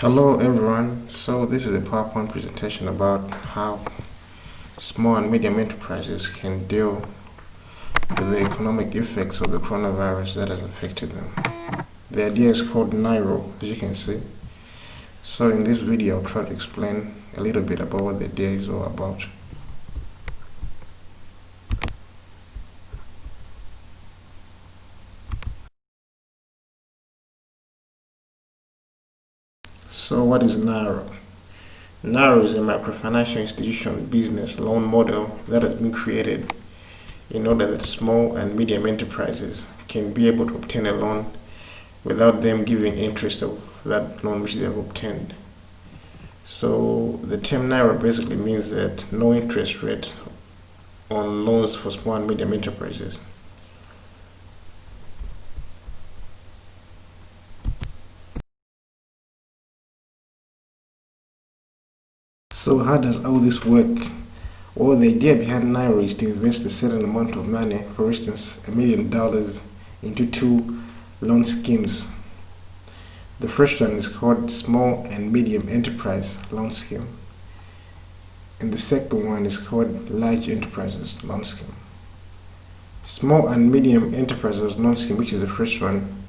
Hello everyone. So this is a PowerPoint presentation about how small and medium enterprises can deal with the economic effects of the coronavirus that has affected them. The idea is called Nirlo, as you can see. So in this video I'll try to explain a little bit about what the idea is all about. So what is Nirlo? Nirlo is a microfinancial institution business loan model that has been created in order that small and medium enterprises can be able to obtain a loan without them giving interest of that loan which they have obtained. So the term Nirlo basically means that no interest rate on loans for small and medium enterprises. So how does all this work? Well, the idea behind Nirlo is to invest a certain amount of money, for instance $1 million, into two loan schemes. The first one is called Small and Medium Enterprise Loan Scheme, and the second one is called Large Enterprises Loan Scheme. Small and Medium Enterprises Loan Scheme, which is the first one,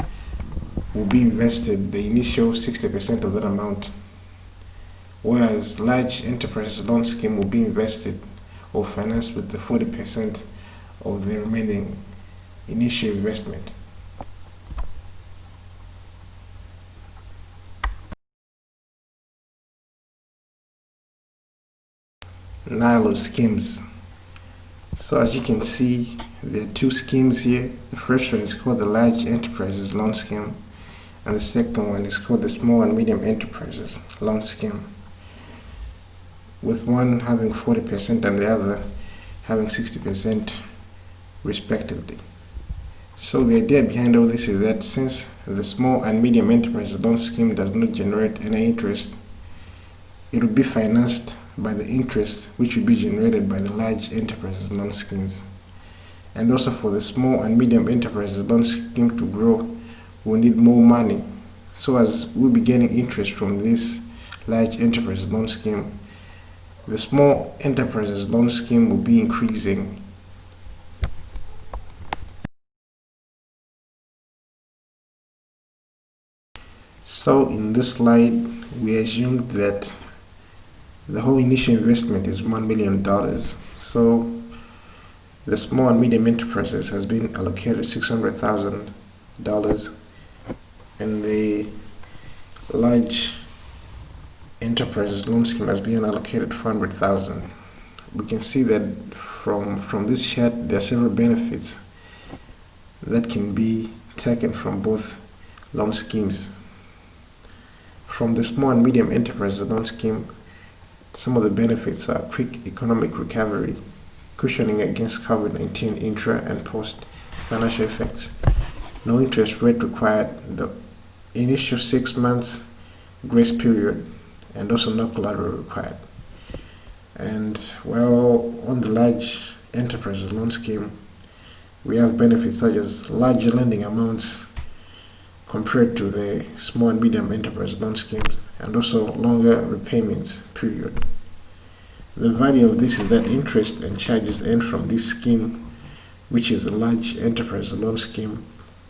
will be invested the initial 60% of that amount, whereas Large Enterprises Loan Scheme will be invested or financed with the 40% of the remaining initial investment. Nirlo schemes. So as you can see, there are two schemes here. The first one is called the Large Enterprises Loan Scheme, and the second one is called the Small and Medium Enterprises Loan Scheme, with one having 40% and the other having 60% respectively. So the idea behind all this is that since the Small and Medium Enterprise Loan Scheme does not generate any interest, it will be financed by the interest which will be generated by the Large Enterprises Loan Schemes. And also for the Small and Medium Enterprises Loan Scheme to grow, we need more money. So as we'll be getting interest from this Large Enterprises Loan Scheme, the Small Enterprises Loan Scheme will be increasing. So in this slide, we assumed that the whole initial investment is $1 million. So the Small and Medium Enterprises has been allocated $600,000, and the Large Enterprises Loan Scheme has been allocated $400,000. We can see that from this chart there are several benefits that can be taken from both loan schemes. From the Small and Medium Enterprises Loan Scheme, some of the benefits are quick economic recovery, cushioning against COVID-19 intra and post financial effects, no interest rate required, the initial 6 months grace period, and also no collateral required. And well, on the Large Enterprises Loan Scheme, we have benefits such as larger lending amounts compared to the Small and Medium Enterprise Loan Schemes, and also longer repayments period. The value of this is that interest and charges earned from this scheme, which is the Large Enterprise Loan Scheme,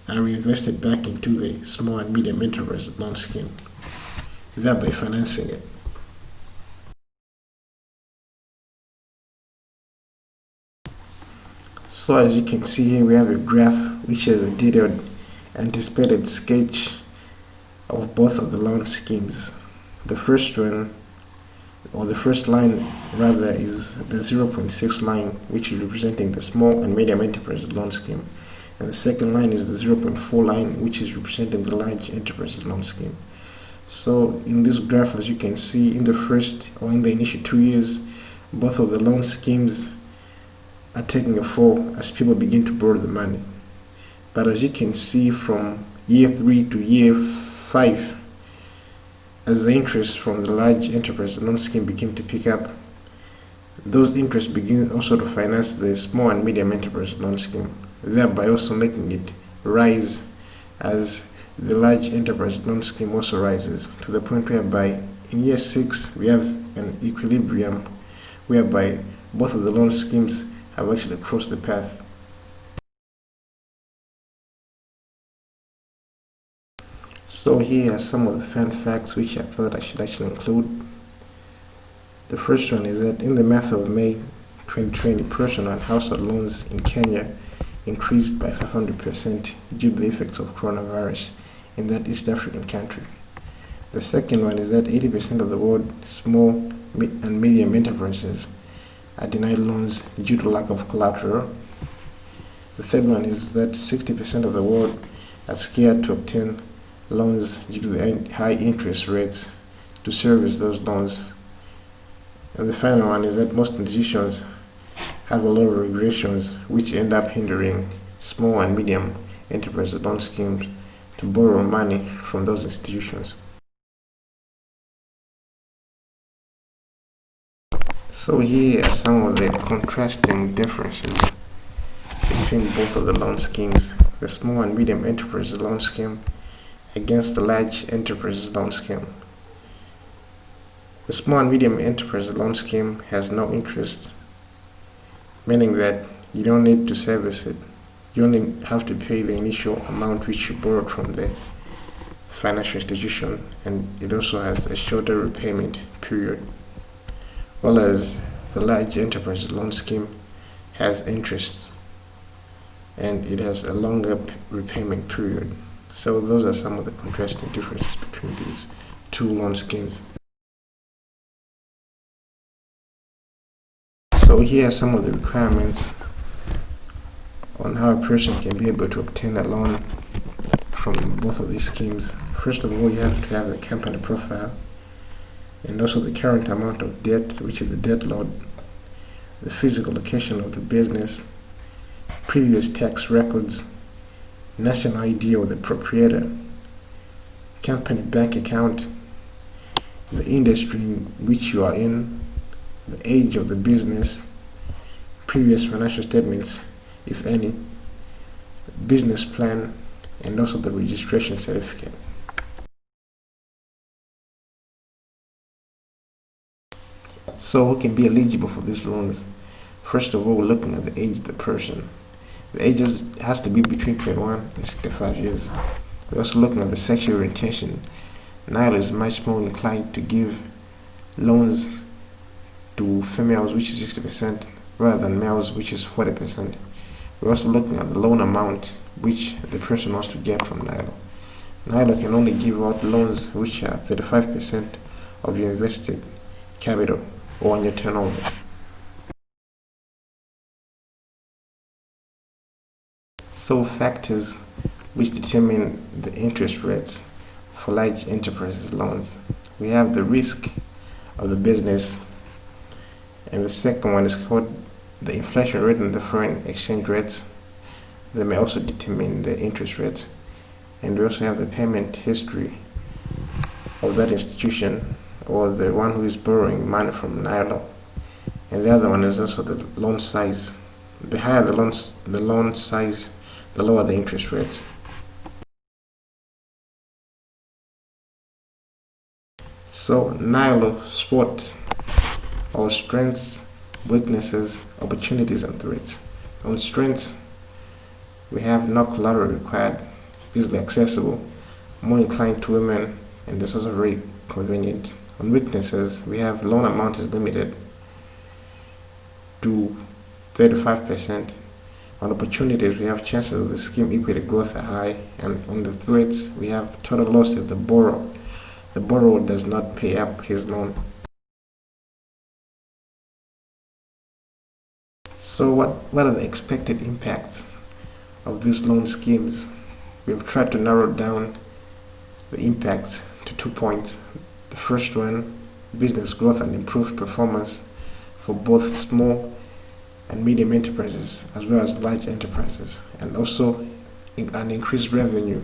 are reinvested back into the Small and Medium Enterprise Loan Scheme, thereby financing it. So as you can see here, we have a graph which has a detailed anticipated sketch of both of the loan schemes. The first one, or the first line rather, is the 0.6 line, which is representing the Small and Medium Enterprise Loan Scheme, and the second line is the 0.4 line, which is representing the Large Enterprise Loan Scheme. So in this graph, as you can see, in the first or in the initial 2 years, both of the loan schemes are taking a fall as people begin to borrow the money. But as you can see, from year 3 to year 5, as the interest from the Large Enterprise Loan Scheme begin to pick up, those interests begin also to finance the Small and Medium Enterprise Loan Scheme, thereby also making it rise as the large enterprise loan scheme also rises to the point whereby in year 6 we have an equilibrium whereby both of the loan schemes have actually crossed the path. So here are some of the fun facts which I thought I should actually include. The first one is that in the month of May 2020, personal and household loans in Kenya increased by 500% due to the effects of coronavirus in that East African country. The second one is that 80% of the world's small and medium enterprises are denied loans due to lack of collateral. The third one is that 60% of the world are scared to obtain loans due to the high interest rates to service those loans. And the final one is that most institutions have a lot of regulations which end up hindering small and medium enterprise loan schemes to borrow money from those institutions. So here are some of the contrasting differences between both of the loan schemes, the small and medium enterprise loan scheme against the large enterprise loan scheme. The small and medium enterprise loan scheme has no interest, meaning that you don't need to service it. You only have to pay the initial amount which you borrowed from the financial institution, and it also has a shorter repayment period. While as the large enterprise loan scheme has interest and it has a longer repayment period. So those are some of the contrasting differences between these two loan schemes. So here are some of the requirements on how a person can be able to obtain a loan from both of these schemes. First of all, you have to have a company profile and also the current amount of debt, which is the debt load, the physical location of the business, previous tax records, national ID of the proprietor, company bank account, the industry in which you are in, the age of the business, previous financial statements, if any, business plan, and also the registration certificate. So who can be eligible for these loans? First of all, we're looking at the age of the person. The age has to be between 21 and 65 years. We're also looking at the sexual orientation. Nirlo is much more inclined to give loans to females, which is 60%, rather than males, which is 40%. We're also looking at the loan amount which the person wants to get from Nirlo. Nirlo can only give out loans which are 35% of your invested capital or on your turnover. So factors which determine the interest rates for large enterprises loans. We have the risk of the business, and the second one is called the inflation rate and the foreign exchange rates. They may also determine the interest rates. And we also have the payment history of that institution or the one who is borrowing money from Nirlo. And the other one is also the loan size. The higher the loan size, the lower the interest rates. So Nirlo SWOT, or strengths, weaknesses, opportunities, and threats. On strengths, we have no collateral required, easily accessible, more inclined to women, and this is also very convenient. On weaknesses, we have loan amount is limited to 35%. On opportunities, we have chances of the scheme equity growth are high, and on the threats, we have total loss if the borrower does not pay up his loan. So what are the expected impacts of these loan schemes? We have tried to narrow down the impacts to 2 points. The first one, business growth and improved performance for both small and medium enterprises as well as large enterprises, and also an increased revenue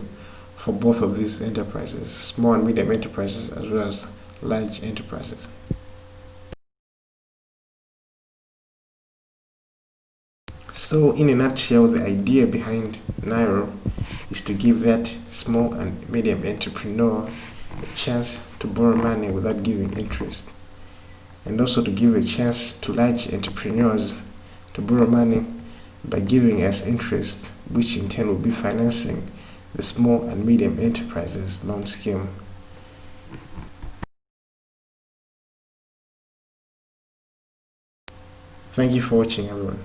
for both of these enterprises, small and medium enterprises as well as large enterprises. So in a nutshell, the idea behind Nirlo is to give that small and medium entrepreneur a chance to borrow money without giving interest, and also to give a chance to large entrepreneurs to borrow money by giving as interest, which in turn will be financing the small and medium enterprises loan scheme. Thank you for watching, everyone.